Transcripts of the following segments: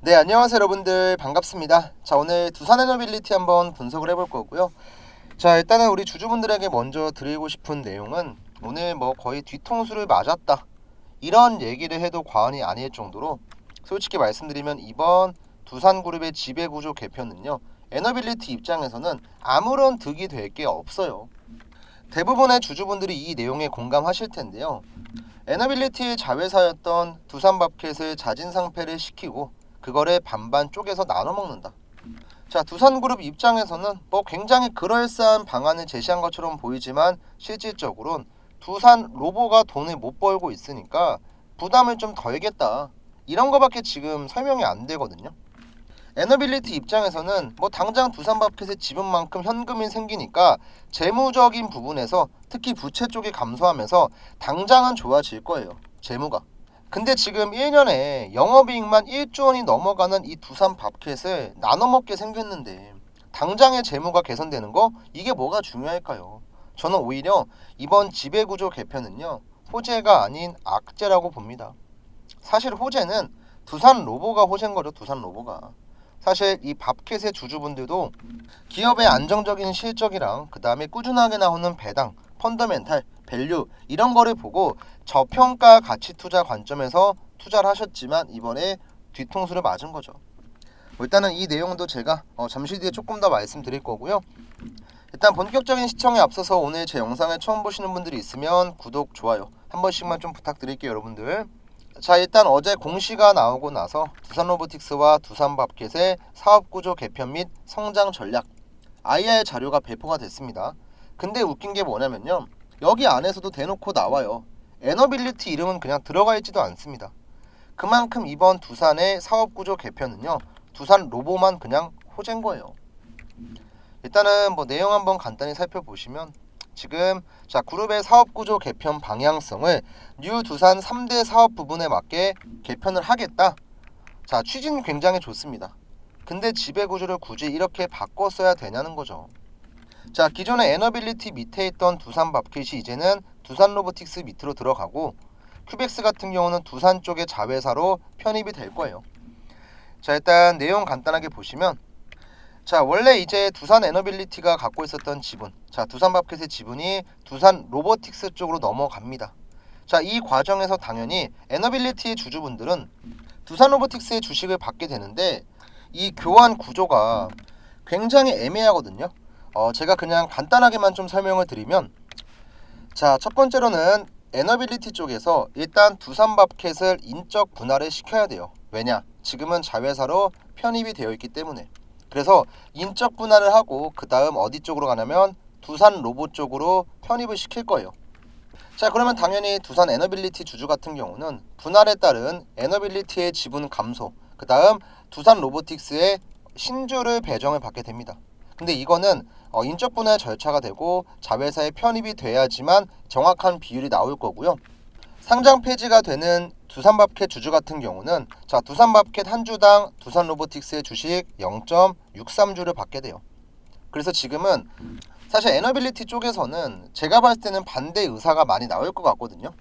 네, 안녕하세요 여러분들, 반갑습니다. 자, 오늘 두산에너빌리티 한번 분석을 해볼 거고요. 자, 일단은 우리 주주분들에게 먼저 드리고 싶은 내용은, 오늘 뭐 거의 뒤통수를 맞았다, 이런 얘기를 해도 과언이 아닐 정도로, 솔직히 말씀드리면 이번 두산그룹의 지배구조 개편은요, 에너빌리티 입장에서는 아무런 득이 될 게 없어요. 대부분의 주주분들이 이 내용에 공감하실 텐데요. 에너빌리티의 자회사였던 두산밥켓을 자진상폐를 시키고 그거를 반반 쪼개서 나눠 먹는다. 자, 두산그룹 입장에서는 뭐 굉장히 그럴싸한 방안을 제시한 것처럼 보이지만, 실질적으로는 두산 로보가 돈을 못 벌고 있으니까 부담을 좀 덜겠다, 이런 거밖에 지금 설명이 안 되거든요. 에너빌리티 입장에서는 뭐 당장 두산밥켓의 지분만큼 현금이 생기니까 재무적인 부분에서, 특히 부채 쪽이 감소하면서 당장은 좋아질 거예요, 재무가. 근데 지금 1년에 영업이익만 1조 원이 넘어가는 이 두산밥켓을 나눠먹게 생겼는데, 당장의 재무가 개선되는 거, 이게 뭐가 중요할까요? 저는 오히려 이번 지배구조 개편은요, 호재가 아닌 악재라고 봅니다. 사실 호재는 두산 로보가 호재인 거죠. 두산 로보가. 사실 이 밥켓의 주주분들도 기업의 안정적인 실적이랑 그 다음에 꾸준하게 나오는 배당, 펀더멘탈, 밸류, 이런 거를 보고 저평가 가치 투자 관점에서 투자를 하셨지만, 이번에 뒤통수를 맞은 거죠. 일단은 이 내용도 제가 잠시 뒤에 조금 더 말씀드릴 거고요. 일단 본격적인 시청에 앞서서, 오늘 제 영상을 처음 보시는 분들이 있으면 구독, 좋아요 한 번씩만 좀 부탁드릴게요 여러분들. 자, 일단 어제 공시가 나오고 나서 두산로보틱스와 두산밥켓의 사업구조 개편 및 성장 전략 IR 자료가 배포가 됐습니다. 근데 웃긴 게 뭐냐면요, 여기 안에서도 대놓고 나와요. 에너빌리티 이름은 그냥 들어가 있지도 않습니다. 그만큼 이번 두산의 사업구조 개편은요, 두산 로보만 그냥 호재인 거예요. 일단은 뭐 내용 한번 간단히 살펴보시면, 지금 자, 그룹의 사업구조 개편 방향성을 뉴 두산 3대 사업 부분에 맞게 개편을 하겠다. 자, 취지는 굉장히 좋습니다. 근데 지배구조를 굳이 이렇게 바꿨어야 되냐는 거죠. 자, 기존의 에너빌리티 밑에 있던 두산밥켓이 이제는 두산로보틱스 밑으로 들어가고, 큐벡스 같은 경우는 두산 쪽의 자회사로 편입이 될 거예요. 자, 일단 내용 간단하게 보시면, 자, 원래 이제 두산 에너빌리티가 갖고 있었던 지분, 자, 두산밥켓의 지분이 두산 로보틱스 쪽으로 넘어갑니다. 자, 이 과정에서 당연히 에너빌리티의 주주분들은 두산 로보틱스의 주식을 받게 되는데, 이 교환 구조가 굉장히 애매하거든요. 제가 그냥 간단하게만 좀 설명을 드리면, 자, 첫 번째로는 에너빌리티 쪽에서 일단 두산밥켓을 인적 분할을 시켜야 돼요. 왜냐? 지금은 자회사로 편입이 되어 있기 때문에. 그래서 인적 분할을 하고 그 다음 어디 쪽으로 가냐면 두산 로보 쪽으로 편입을 시킬 거예요. 자, 그러면 당연히 두산 에너빌리티 주주 같은 경우는 분할에 따른 에너빌리티의 지분 감소, 그 다음 두산 로보틱스의 신주를 배정을 받게 됩니다. 근데 이거는 인적 분할 절차가 되고 자회사에 편입이 돼야지만 정확한 비율이 나올 거고요. 상장 폐지가 되는 두산밥켓 주주 같은 경우는, 자, 두산밥켓 한 주당 두산로보틱스의 주식 0.63주를 받게 돼요. 그래서 지금은 사실 에너빌리티 쪽에서는 제가 봤을 때는 반대 의사가 많이 나올 것 같거든요.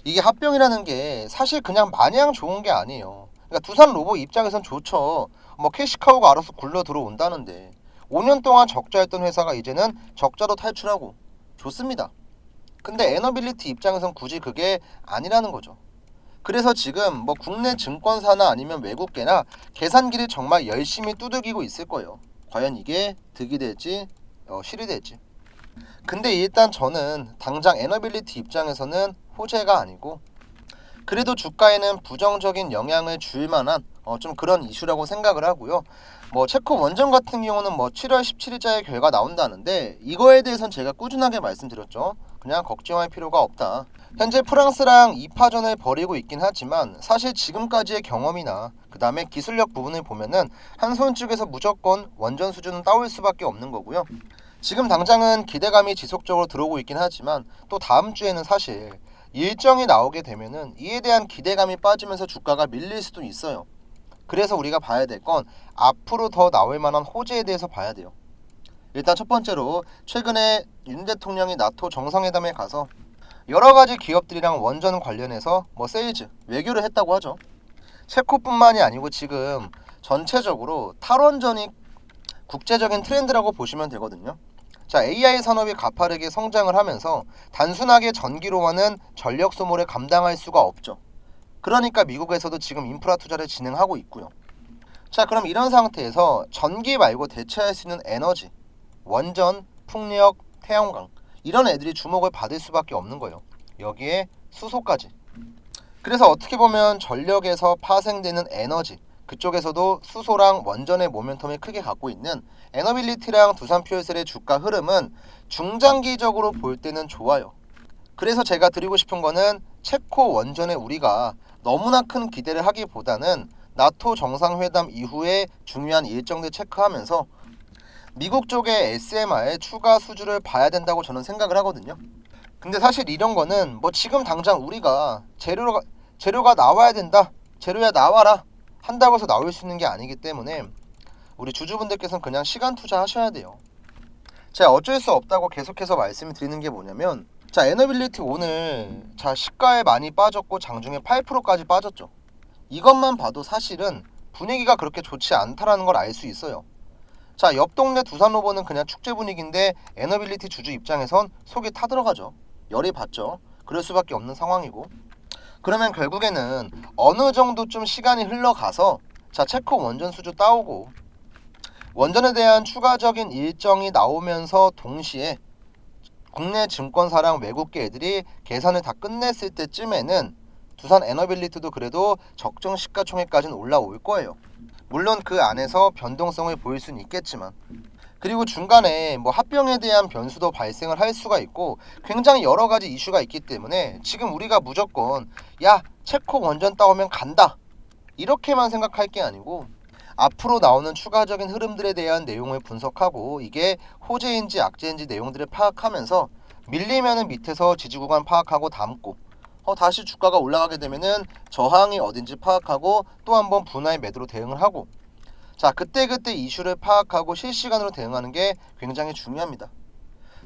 이게 합병이라는 게 사실 그냥 마냥 좋은 게 아니에요. 그러니까 두산 로보 입장에선 좋죠. 뭐 캐시카우가 알아서 굴러 들어온다는데, 5년 동안 적자였던 회사가 이제는 적자도 탈출하고 좋습니다. 근데 에너빌리티 입장에선 굳이 그게 아니라는 거죠. 그래서 지금 뭐 국내 증권사나 아니면 외국계나 계산기를 정말 열심히 두들기고 있을 거예요. 과연 이게 득이 될지 실이 될지. 근데 일단 저는 당장 에너빌리티 입장에서는 호재가 아니고, 그래도 주가에는 부정적인 영향을 줄 만한 좀 그런 이슈라고 생각을 하고요. 뭐 체코 원전 같은 경우는 뭐 7월 17일자에 결과 나온다는데, 이거에 대해서는 제가 꾸준하게 말씀드렸죠. 그냥 걱정할 필요가 없다. 현재 프랑스랑 2파전을 벌이고 있긴 하지만, 사실 지금까지의 경험이나 그 다음에 기술력 부분을 보면은 한손 쪽에서 무조건 원전 수준은 따올 수밖에 없는 거고요. 지금 당장은 기대감이 지속적으로 들어오고 있긴 하지만, 또 다음 주에는 사실 일정이 나오게 되면은 이에 대한 기대감이 빠지면서 주가가 밀릴 수도 있어요. 그래서 우리가 봐야 될 건 앞으로 더 나올 만한 호재에 대해서 봐야 돼요. 일단 첫 번째로, 최근에 윤 대통령이 나토 정상회담에 가서 여러 가지 기업들이랑 원전 관련해서 뭐 세일즈, 외교를 했다고 하죠. 체코뿐만이 아니고 지금 전체적으로 탈원전이 국제적인 트렌드라고 보시면 되거든요. 자, AI 산업이 가파르게 성장을 하면서 단순하게 전기로만은 전력 소모를 감당할 수가 없죠. 그러니까 미국에서도 지금 인프라 투자를 진행하고 있고요. 자, 그럼 이런 상태에서 전기 말고 대체할 수 있는 에너지, 원전, 풍력, 태양광 이런 애들이 주목을 받을 수밖에 없는 거예요. 여기에 수소까지. 그래서 어떻게 보면 전력에서 파생되는 에너지, 그쪽에서도 수소랑 원전의 모멘텀을 크게 갖고 있는 에너빌리티랑 두산퓨얼셀의 주가 흐름은 중장기적으로 볼 때는 좋아요. 그래서 제가 드리고 싶은 거는 체코 원전에 우리가 너무나 큰 기대를 하기보다는 나토 정상회담 이후에 중요한 일정들 체크하면서 미국 쪽의 SMR의 추가 수주를 봐야 된다고 저는 생각을 하거든요. 근데 사실 이런 거는 뭐 지금 당장 우리가 재료가 나와야 된다, 재료야 나와라 한다고 해서 나올 수 있는 게 아니기 때문에 우리 주주분들께서는 그냥 시간 투자하셔야 돼요. 제가 어쩔 수 없다고 계속해서 말씀을 드리는 게 뭐냐면, 자, 에너빌리티 오늘 자 시가에 많이 빠졌고 장중에 8%까지 빠졌죠. 이것만 봐도 사실은 분위기가 그렇게 좋지 않다라는 걸 알 수 있어요. 자, 옆 동네 두산로버는 그냥 축제 분위기인데 에너빌리티 주주 입장에선 속이 타들어가죠. 열이 받죠. 그럴 수밖에 없는 상황이고, 그러면 결국에는 어느 정도 좀 시간이 흘러가서 자 체코 원전 수주 따오고 원전에 대한 추가적인 일정이 나오면서 동시에 국내 증권사랑 외국계 애들이 계산을 다 끝냈을 때쯤에는 두산 에너빌리티도 그래도 적정 시가총액까지는 올라올 거예요. 물론 그 안에서 변동성을 보일 수는 있겠지만, 그리고 중간에 뭐 합병에 대한 변수도 발생을 할 수가 있고 굉장히 여러 가지 이슈가 있기 때문에 지금 우리가 무조건 야 체코 원전 따오면 간다 이렇게만 생각할 게 아니고 앞으로 나오는 추가적인 흐름들에 대한 내용을 분석하고 이게 호재인지 악재인지 내용들을 파악하면서 밀리면은 밑에서 지지 구간 파악하고 담고 다시 주가가 올라가게 되면은 저항이 어딘지 파악하고 또 한번 분할 매도로 대응을 하고, 자 그때그때 이슈를 파악하고 실시간으로 대응하는 게 굉장히 중요합니다.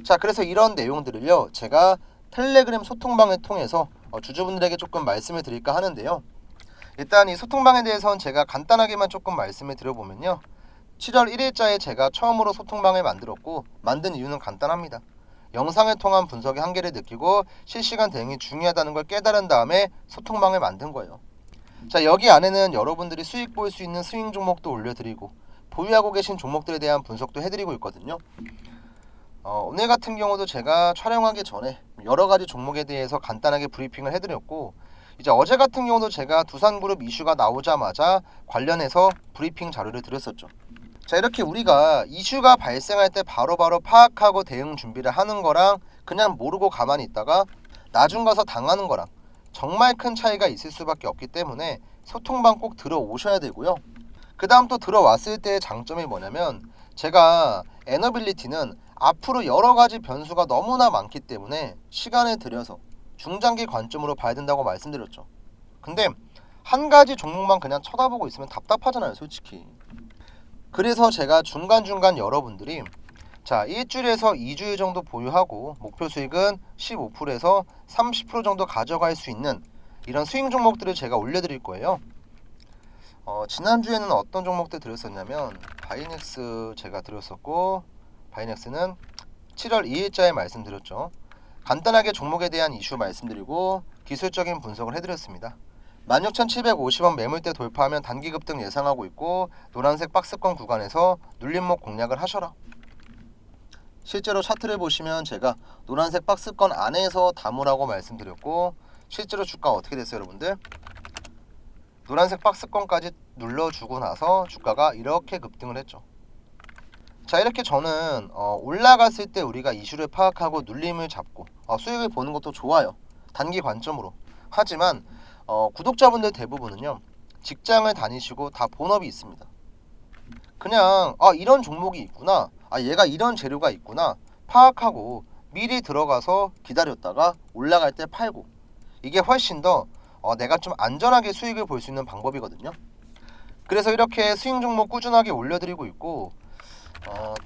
자, 그래서 이런 내용들을요 제가 텔레그램 소통방을 통해서 주주분들에게 조금 말씀을 드릴까 하는데요. 일단 이 소통방에 대해서는 제가 간단하게만 조금 말씀을 드려보면요, 7월 1일자에 제가 처음으로 소통방을 만들었고, 만든 이유는 간단합니다. 영상을 통한 분석의 한계를 느끼고 실시간 대응이 중요하다는 걸 깨달은 다음에 소통방을 만든 거예요. 자, 여기 안에는 여러분들이 수익 볼 수 있는 스윙 종목도 올려드리고 보유하고 계신 종목들에 대한 분석도 해드리고 있거든요. 오늘 같은 경우도 제가 촬영하기 전에 여러 가지 종목에 대해서 간단하게 브리핑을 해드렸고, 이제 어제 같은 경우도 제가 두산그룹 이슈가 나오자마자 관련해서 브리핑 자료를 드렸었죠. 자, 이렇게 우리가 이슈가 발생할 때 바로바로 파악하고 대응 준비를 하는 거랑 그냥 모르고 가만히 있다가 나중 가서 당하는 거랑 정말 큰 차이가 있을 수밖에 없기 때문에 소통방 꼭 들어오셔야 되고요. 그 다음 또 들어왔을 때의 장점이 뭐냐면, 제가 에너빌리티는 앞으로 여러 가지 변수가 너무나 많기 때문에 시간을 들여서 중장기 관점으로 봐야 된다고 말씀드렸죠. 근데 한 가지 종목만 그냥 쳐다보고 있으면 답답하잖아요, 솔직히. 그래서 제가 중간중간 여러분들이 자 1주일에서 2주일 정도 보유하고 목표 수익은 15%에서 30% 정도 가져갈 수 있는 이런 스윙 종목들을 제가 올려드릴 거예요. 지난주에는 어떤 종목들 드렸었냐면 바이넥스 제가 드렸었고, 바이넥스는 7월 2일자에 말씀드렸죠. 간단하게 종목에 대한 이슈 말씀드리고 기술적인 분석을 해드렸습니다. 16,750원 매물대 돌파하면 단기 급등 예상하고 있고, 노란색 박스권 구간에서 눌림목 공략을 하셔라. 실제로 차트를 보시면 제가 노란색 박스권 안에서 담으라고 말씀드렸고, 실제로 주가 어떻게 됐어요 여러분들? 노란색 박스권까지 눌러주고 나서 주가가 이렇게 급등을 했죠. 자, 이렇게 저는 올라갔을 때 우리가 이슈를 파악하고 눌림을 잡고 수익을 보는 것도 좋아요, 단기 관점으로. 하지만 구독자분들 대부분은요 직장을 다니시고 다 본업이 있습니다. 그냥 이런 종목이 있구나, 얘가 이런 재료가 있구나 파악하고 미리 들어가서 기다렸다가 올라갈 때 팔고, 이게 훨씬 더 내가 좀 안전하게 수익을 볼 수 있는 방법이거든요. 그래서 이렇게 스윙 종목 꾸준하게 올려드리고 있고,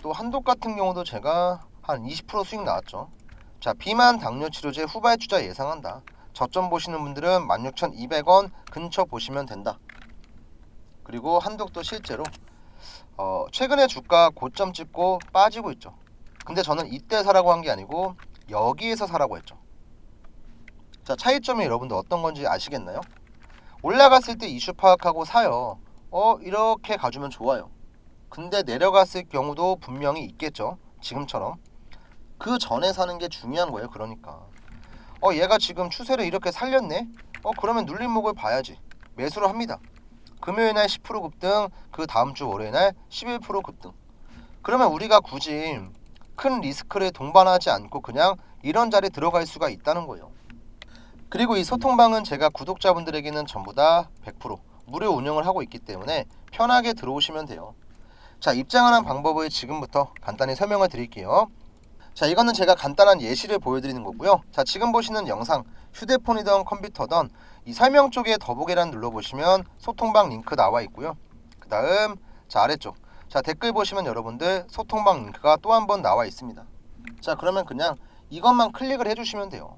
또 한독 같은 경우도 제가 한 20% 수익 나왔죠. 자, 비만 당뇨 치료제 후발 투자 예상한다. 저점 보시는 분들은 16,200원 근처 보시면 된다. 그리고 한독도 실제로 최근에 주가 고점 찍고 빠지고 있죠. 근데 저는 이때 사라고 한 게 아니고 여기에서 사라고 했죠. 자, 차이점이 여러분들 어떤 건지 아시겠나요? 올라갔을 때 이슈 파악하고 사요. 이렇게 가주면 좋아요. 근데 내려갔을 경우도 분명히 있겠죠. 지금처럼. 그 전에 사는 게 중요한 거예요. 그러니까 얘가 지금 추세를 이렇게 살렸네. 그러면 눌림목을 봐야지. 매수를 합니다. 금요일 날 10% 급등, 그 다음 주 월요일 날 11% 급등. 그러면 우리가 굳이 큰 리스크를 동반하지 않고 그냥 이런 자리에 들어갈 수가 있다는 거예요. 그리고 이 소통방은 제가 구독자분들에게는 전부 다 100% 무료 운영을 하고 있기 때문에 편하게 들어오시면 돼요. 자, 입장하는 방법을 지금부터 간단히 설명을 드릴게요. 자, 이거는 제가 간단한 예시를 보여드리는 거고요. 자, 지금 보시는 영상, 휴대폰이든 컴퓨터든 이 설명 쪽에 더보기란 눌러보시면 소통방 링크 나와 있고요. 그 다음 자, 아래쪽 자, 댓글 보시면 여러분들 소통방 링크가 또 한 번 나와 있습니다. 자, 그러면 그냥 이것만 클릭을 해주시면 돼요.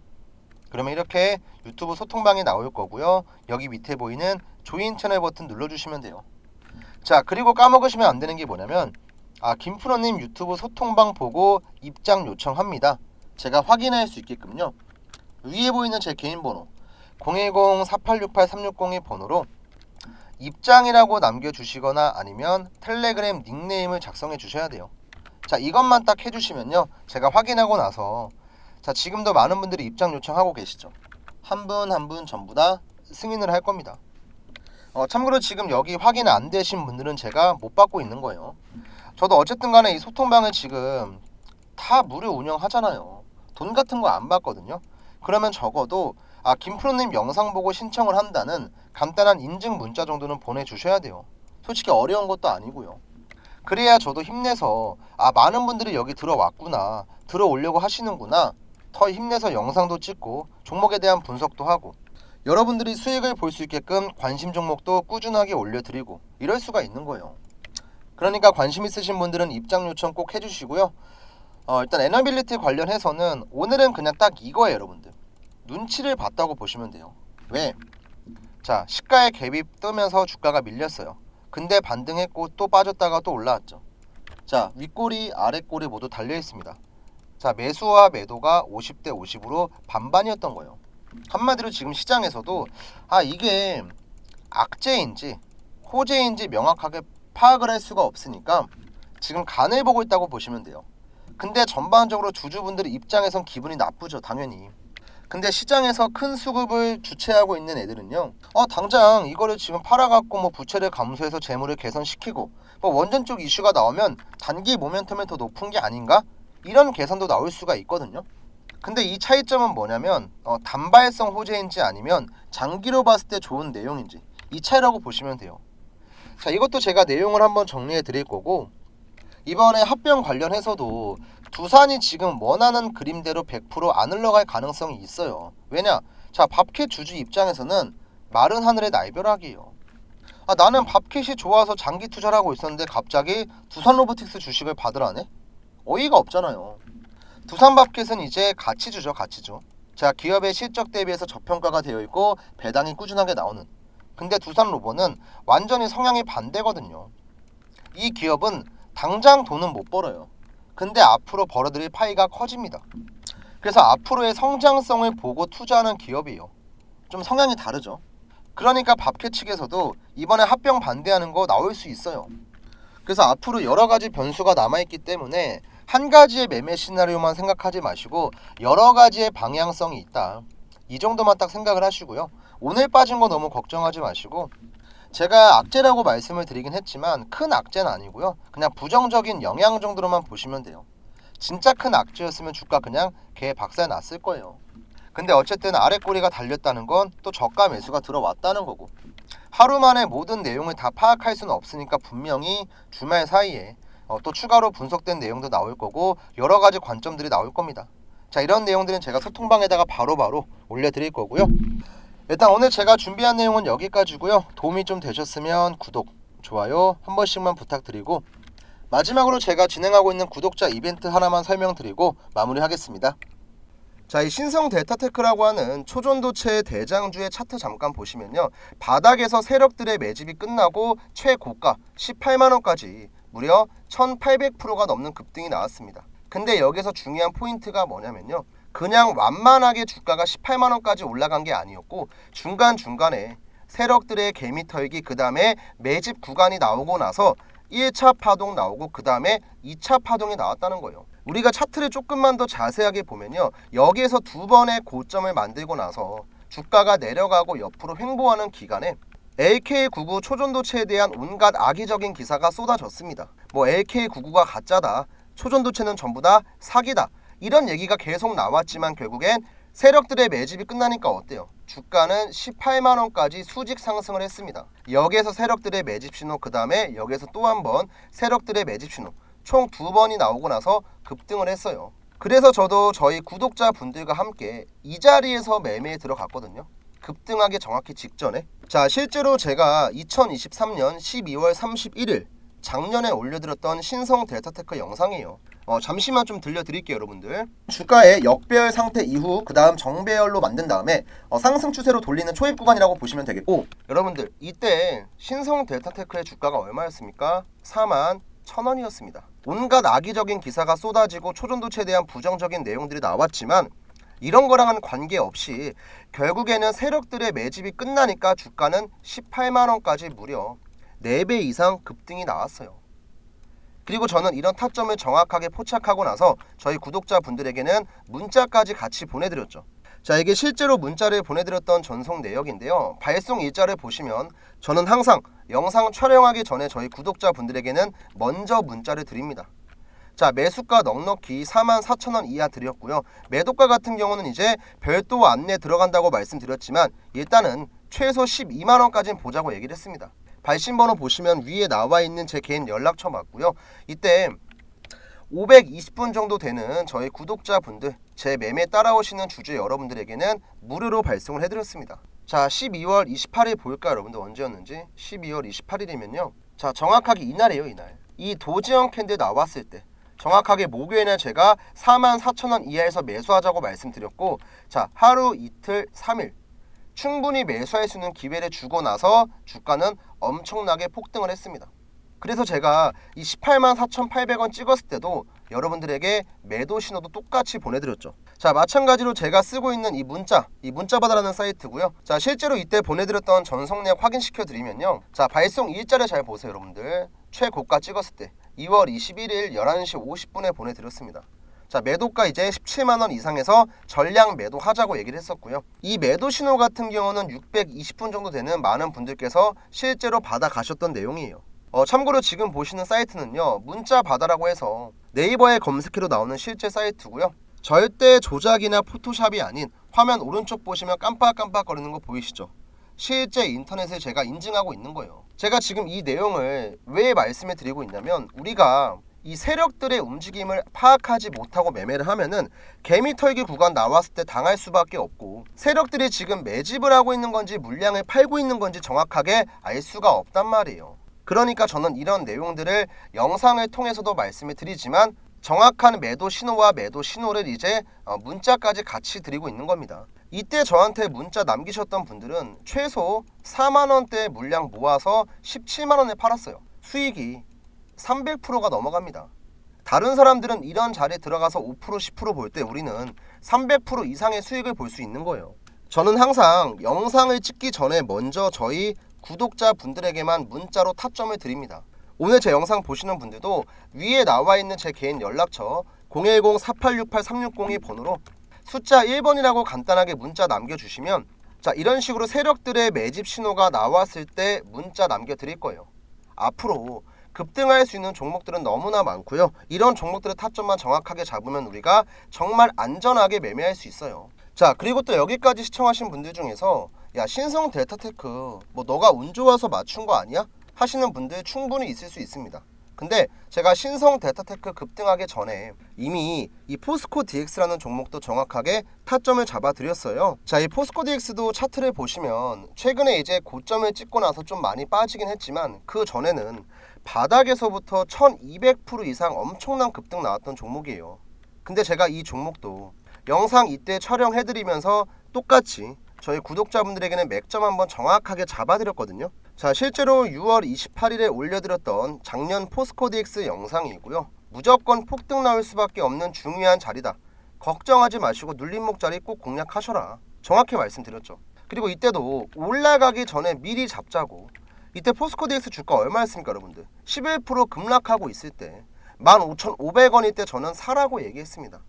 그러면 이렇게 유튜브 소통방이 나올 거고요. 여기 밑에 보이는 조인 채널 버튼 눌러주시면 돼요. 자, 그리고 까먹으시면 안 되는 게 뭐냐면 김프로님 유튜브 소통방 보고 입장 요청합니다. 제가 확인할 수 있게끔요. 위에 보이는 제 개인 번호 010-4868-360의 번호로 입장이라고 남겨주시거나 아니면 텔레그램 닉네임을 작성해 주셔야 돼요. 자, 이것만 딱 해주시면요. 제가 확인하고 나서 자, 지금도 많은 분들이 입장 요청하고 계시죠. 한 분 한 분 전부 다 승인을 할 겁니다. 참고로 지금 여기 확인 안 되신 분들은 제가 못 받고 있는 거예요. 저도 어쨌든 간에 이 소통방을 지금 다 무료 운영하잖아요. 돈 같은 거 안 받거든요. 그러면 적어도 김프로님 영상 보고 신청을 한다는 간단한 인증 문자 정도는 보내주셔야 돼요. 솔직히 어려운 것도 아니고요. 그래야 저도 힘내서 많은 분들이 여기 들어왔구나, 들어오려고 하시는구나, 더 힘내서 영상도 찍고 종목에 대한 분석도 하고 여러분들이 수익을 볼 수 있게끔 관심 종목도 꾸준하게 올려드리고 이럴 수가 있는 거예요. 그러니까 관심 있으신 분들은 입장 요청 꼭 해주시고요. 일단 에너빌리티 관련해서는 오늘은 그냥 딱 이거예요. 여러분들 눈치를 봤다고 보시면 돼요. 왜? 자, 시가의 갭이 뜨면서 주가가 밀렸어요. 근데 반등했고 또 빠졌다가 또 올라왔죠. 자, 윗꼬리 아랫꼬리 모두 달려 있습니다. 자, 매수와 매도가 50대 50으로 반반이었던 거예요. 한마디로 지금 시장에서도 이게 악재인지 호재인지 명확하게 파악을 할 수가 없으니까 지금 간을 보고 있다고 보시면 돼요. 근데 전반적으로 주주분들 입장에선 기분이 나쁘죠, 당연히. 근데 시장에서 큰 수급을 주체하고 있는 애들은요, 당장 이거를 지금 팔아갖고 부채를 감소해서 재물을 개선시키고 원전 쪽 이슈가 나오면 단기 모멘텀이 더 높은 게 아닌가? 이런 계산도 나올 수가 있거든요. 근데 이 차이점은 뭐냐면 단발성 호재인지 아니면 장기로 봤을 때 좋은 내용인지 이 차이라고 보시면 돼요. 자, 이것도 제가 내용을 한번 정리해 드릴 거고, 이번에 합병 관련해서도 두산이 지금 원하는 그림대로 100% 안 흘러갈 가능성이 있어요. 왜냐? 자, 밥캣 주주 입장에서는 마른 하늘의 날벼락이에요. 나는 밥캣이 좋아서 장기 투자를 하고 있었는데 갑자기 두산로보틱스 주식을 받으라네? 어이가 없잖아요. 두산밥켓은 이제 가치주죠, 가치주. 자, 기업의 실적 대비해서 저평가가 되어 있고 배당이 꾸준하게 나오는. 근데 두산로보는 완전히 성향이 반대거든요. 이 기업은 당장 돈은 못 벌어요. 근데 앞으로 벌어들일 파이가 커집니다. 그래서 앞으로의 성장성을 보고 투자하는 기업이에요. 좀 성향이 다르죠. 그러니까 밥캣 측에서도 이번에 합병 반대하는 거 나올 수 있어요. 그래서 앞으로 여러 가지 변수가 남아있기 때문에 한 가지의 매매 시나리오만 생각하지 마시고 여러 가지의 방향성이 있다. 이 정도만 딱 생각을 하시고요. 오늘 빠진 거 너무 걱정하지 마시고, 제가 악재라고 말씀을 드리긴 했지만 큰 악재는 아니고요. 그냥 부정적인 영향 정도로만 보시면 돼요. 진짜 큰 악재였으면 주가 그냥 개 박살 났을 거예요. 근데 어쨌든 아랫꼬리가 달렸다는 건 또 저가 매수가 들어왔다는 거고, 하루 만에 모든 내용을 다 파악할 수는 없으니까 분명히 주말 사이에 또 추가로 분석된 내용도 나올 거고 여러 가지 관점들이 나올 겁니다. 자, 이런 내용들은 제가 소통방에다가 바로바로 올려드릴 거고요. 일단 오늘 제가 준비한 내용은 여기까지고요. 도움이 좀 되셨으면 구독, 좋아요 한 번씩만 부탁드리고, 마지막으로 제가 진행하고 있는 구독자 이벤트 하나만 설명드리고 마무리하겠습니다. 자, 이 신성 델타테크라고 하는 초전도체 대장주의 차트 잠깐 보시면요, 바닥에서 세력들의 매집이 끝나고 최고가 18만원까지 무려 1800%가 넘는 급등이 나왔습니다. 근데 여기서 중요한 포인트가 뭐냐면요, 그냥 완만하게 주가가 18만원까지 올라간 게 아니었고 중간중간에 세력들의 개미 털기, 그 다음에 매집 구간이 나오고 나서 1차 파동 나오고 그 다음에 2차 파동이 나왔다는 거예요. 우리가 차트를 조금만 더 자세하게 보면요, 여기에서 두 번의 고점을 만들고 나서 주가가 내려가고 옆으로 횡보하는 기간에 LK99 초전도체에 대한 온갖 악의적인 기사가 쏟아졌습니다. 뭐 LK99가 가짜다, 초전도체는 전부 다 사기다, 이런 얘기가 계속 나왔지만 결국엔 세력들의 매집이 끝나니까 어때요? 주가는 18만원까지 수직 상승을 했습니다. 여기에서 세력들의 매집 신호, 그 다음에 여기에서 또 한 번 세력들의 매집 신호, 총 두 번이 나오고 나서 급등을 했어요. 그래서 저도 저희 구독자분들과 함께 이 자리에서 매매에 들어갔거든요. 급등하기 정확히 직전에. 자, 실제로 제가 2023년 12월 31일 작년에 올려드렸던 신성 델타테크 영상이에요. 잠시만 좀 들려드릴게요, 여러분들. 주가의 역배열 상태 이후 그 다음 정배열로 만든 다음에 상승 추세로 돌리는 초입 구간이라고 보시면 되겠고, 여러분들 이때 신성 델타테크의 주가가 얼마였습니까? 41,000원이었습니다. 온갖 악의적인 기사가 쏟아지고 초전도체에 대한 부정적인 내용들이 나왔지만 이런 거랑은 관계없이 결국에는 세력들의 매집이 끝나니까 주가는 18만원까지 무려 4배 이상 급등이 나왔어요. 그리고 저는 이런 타점을 정확하게 포착하고 나서 저희 구독자분들에게는 문자까지 같이 보내드렸죠. 자, 이게 실제로 문자를 보내드렸던 전송 내역인데요, 발송 일자를 보시면 저는 항상 영상 촬영하기 전에 저희 구독자분들에게는 먼저 문자를 드립니다. 자, 매수가 넉넉히 44,000원 이하 드렸고요. 매도가 같은 경우는 이제 별도 안내 들어간다고 말씀드렸지만 일단은 최소 12만원까지는 보자고 얘기를 했습니다. 발신번호 보시면 위에 나와 있는 제 개인 연락처 맞고요. 이때 520분 정도 되는 저희 구독자분들, 제 매매 따라오시는 주주 여러분들에게는 무료로 발송을 해드렸습니다. 자, 12월 28일 볼까요, 여러분들? 언제였는지. 12월 28일이면요, 자, 정확하게 이날이에요. 이날 이 도지형 캔들 나왔을 때 정확하게 목요일에 제가 44,000원 이하에서 매수하자고 말씀드렸고, 자, 하루, 이틀, 3일 충분히 매수할 수 있는 기회를 주고 나서 주가는 엄청나게 폭등을 했습니다. 그래서 제가 이 184,800원 찍었을 때도 여러분들에게 매도 신호도 똑같이 보내드렸죠. 자, 마찬가지로 제가 쓰고 있는 이 문자바다라는 사이트고요. 자, 실제로 이때 보내드렸던 전송 내역 확인시켜 드리면요, 자, 발송 일자를 잘 보세요, 여러분들. 최고가 찍었을 때 2월 21일 11시 50분에 보내드렸습니다. 자, 매도가 이제 17만원 이상에서 전량 매도하자고 얘기를 했었고요. 이 매도 신호 같은 경우는 620분 정도 되는 많은 분들께서 실제로 받아 가셨던 내용이에요. 참고로 지금 보시는 사이트는요, 문자바다라고 해서 네이버에 검색해도 나오는 실제 사이트고요. 절대 조작이나 포토샵이 아닌, 화면 오른쪽 보시면 깜빡깜빡 거리는 거 보이시죠? 실제 인터넷을 제가 인증하고 있는 거예요. 제가 지금 이 내용을 왜 말씀해 드리고 있냐면, 우리가 이 세력들의 움직임을 파악하지 못하고 매매를 하면은 개미 털기 구간 나왔을 때 당할 수밖에 없고, 세력들이 지금 매집을 하고 있는 건지 물량을 팔고 있는 건지 정확하게 알 수가 없단 말이에요. 그러니까 저는 이런 내용들을 영상을 통해서도 말씀을 드리지만 정확한 매도 신호와 매도 신호를 이제 문자까지 같이 드리고 있는 겁니다. 이때 저한테 문자 남기셨던 분들은 최소 4만원대 물량 모아서 17만원에 팔았어요. 수익이 300%가 넘어갑니다. 다른 사람들은 이런 자리에 들어가서 5% 10% 볼 때 우리는 300% 이상의 수익을 볼 수 있는 거예요. 저는 항상 영상을 찍기 전에 먼저 저희 구독자분들에게만 문자로 타점을 드립니다. 오늘 제 영상 보시는 분들도 위에 나와 있는 제 개인 연락처 010-4868-360이 번호로 숫자 1번이라고 간단하게 문자 남겨주시면, 자, 이런 식으로 세력들의 매집 신호가 나왔을 때 문자 남겨드릴 거예요. 앞으로 급등할 수 있는 종목들은 너무나 많고요. 이런 종목들의 타점만 정확하게 잡으면 우리가 정말 안전하게 매매할 수 있어요. 자, 그리고 또 여기까지 시청하신 분들 중에서 야, 신성 델타테크 뭐 너가 운 좋아서 맞춘 거 아니야? 하시는 분들 충분히 있을 수 있습니다. 근데 제가 신성 델타테크 급등하기 전에 이미 이 포스코 DX라는 종목도 정확하게 타점을 잡아 드렸어요. 자, 이 포스코 DX도 차트를 보시면 최근에 이제 고점을 찍고 나서 좀 많이 빠지긴 했지만 그 전에는 바닥에서부터 1200% 이상 엄청난 급등 나왔던 종목이에요. 근데 제가 이 종목도 영상 이때 촬영해드리면서 똑같이 저희 구독자분들에게는 맥점 한번 정확하게 잡아드렸거든요. 자, 실제로 6월 28일에 올려드렸던 작년 포스코DX 영상이고요. 무조건 폭등 나올 수밖에 없는 중요한 자리다. 걱정하지 마시고 눌림목 자리 꼭 공략하셔라. 정확히 말씀드렸죠. 그리고 이때도 올라가기 전에 미리 잡자고. 이때 포스코DX 주가 얼마였습니까, 여러분들? 11% 급락하고 있을 때 15,500원일 때 저는 사라고 얘기했습니다.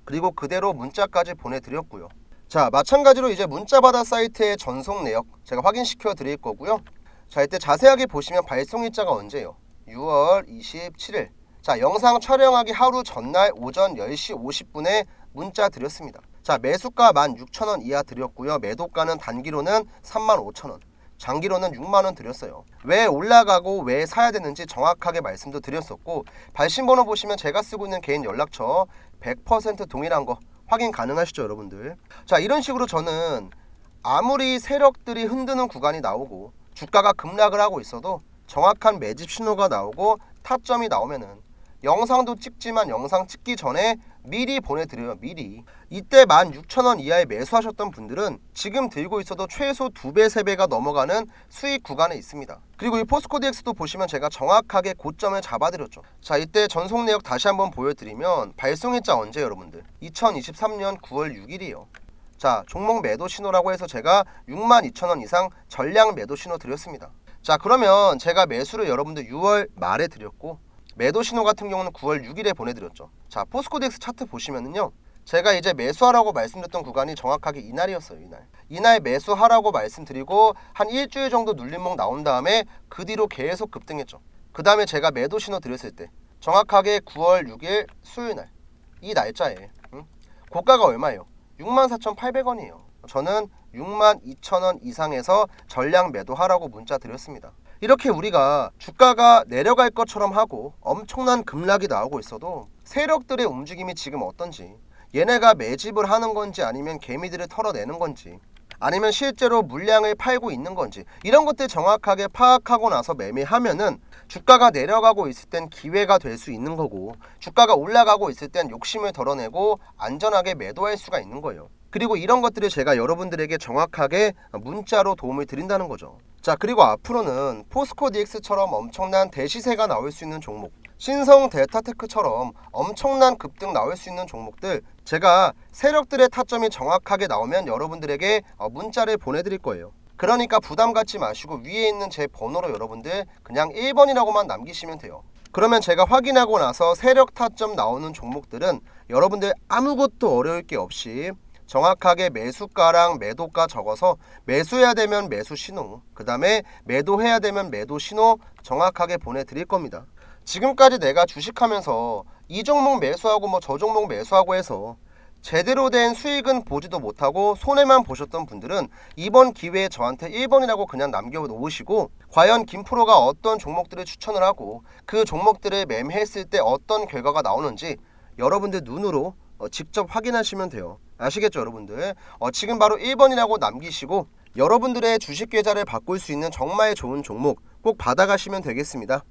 그리고 그대로 문자까지 보내드렸고요. 자, 마찬가지로 이제 문자받아 사이트의 전송 내역 제가 확인시켜 드릴 거고요. 자, 이때 자세하게 보시면 발송일자가 언제요? 6월 27일. 자, 영상 촬영하기 하루 전날 오전 10시 50분에 문자 드렸습니다. 자, 매수가 16,000원 이하 드렸고요. 매도가는 단기로는 35,000원, 장기로는 6만원 드렸어요. 왜 올라가고 왜 사야 되는지 정확하게 말씀도 드렸었고, 발신번호 보시면 제가 쓰고 있는 개인 연락처 100% 동일한 거 확인 가능하시죠, 여러분들? 자, 이런 식으로 저는 아무리 세력들이 흔드는 구간이 나오고 주가가 급락을 하고 있어도 정확한 매집 신호가 나오고 타점이 나오면은 영상도 찍지만 영상 찍기 전에 미리 보내드려요. 미리. 이때 16,000원 이하에 매수하셨던 분들은 지금 들고 있어도 최소 2배, 3배가 넘어가는 수익 구간에 있습니다. 그리고 이 포스코DX도 보시면 제가 정확하게 고점을 잡아드렸죠. 자, 이때 전송 내역 다시 한번 보여드리면 발송일자 언제 여러분들? 2023년 9월 6일이요. 자, 종목 매도 신호라고 해서 제가 62,000원 이상 전량 매도 신호 드렸습니다. 자, 그러면 제가 매수를 여러분들 6월 말에 드렸고 매도 신호 같은 경우는 9월 6일에 보내드렸죠. 자, 포스코DX 차트 보시면은요, 제가 이제 매수하라고 말씀드렸던 구간이 정확하게 이날이었어요. 이날 매수하라고 말씀드리고 한 일주일 정도 눌림목 나온 다음에 그 뒤로 계속 급등했죠. 그 다음에 제가 매도 신호 드렸을 때 정확하게 9월 6일 수요일날 이 날짜에 고가가 얼마예요? 64,800원이에요. 저는 62,000원 이상에서 전량 매도하라고 문자 드렸습니다. 이렇게 우리가 주가가 내려갈 것처럼 하고 엄청난 급락이 나오고 있어도 세력들의 움직임이 지금 어떤지, 얘네가 매집을 하는 건지 아니면 개미들을 털어내는 건지 아니면 실제로 물량을 팔고 있는 건지 이런 것들 정확하게 파악하고 나서 매매하면은 주가가 내려가고 있을 땐 기회가 될 수 있는 거고, 주가가 올라가고 있을 땐 욕심을 덜어내고 안전하게 매도할 수가 있는 거예요. 그리고 이런 것들을 제가 여러분들에게 정확하게 문자로 도움을 드린다는 거죠. 자, 그리고 앞으로는 포스코DX처럼 엄청난 대시세가 나올 수 있는 종목, 신성 델타테크처럼 엄청난 급등 나올 수 있는 종목들 제가 세력들의 타점이 정확하게 나오면 여러분들에게 문자를 보내드릴 거예요. 그러니까 부담 갖지 마시고 위에 있는 제 번호로 여러분들 그냥 1번이라고만 남기시면 돼요. 그러면 제가 확인하고 나서 세력 타점 나오는 종목들은 여러분들 아무것도 어려울 게 없이 정확하게 매수가랑 매도가 적어서 매수해야 되면 매수 신호, 그 다음에 매도해야 되면 매도 신호 정확하게 보내드릴 겁니다. 지금까지 내가 주식하면서 이 종목 매수하고 뭐 저 종목 매수하고 해서 제대로 된 수익은 보지도 못하고 손해만 보셨던 분들은 이번 기회에 저한테 1번이라고 그냥 남겨놓으시고 과연 김프로가 어떤 종목들을 추천을 하고 그 종목들을 매매했을 때 어떤 결과가 나오는지 여러분들 눈으로 직접 확인하시면 돼요. 아시겠죠, 여러분들? 지금 바로 1번이라고 남기시고 여러분들의 주식 계좌를 바꿀 수 있는 정말 좋은 종목 꼭 받아가시면 되겠습니다.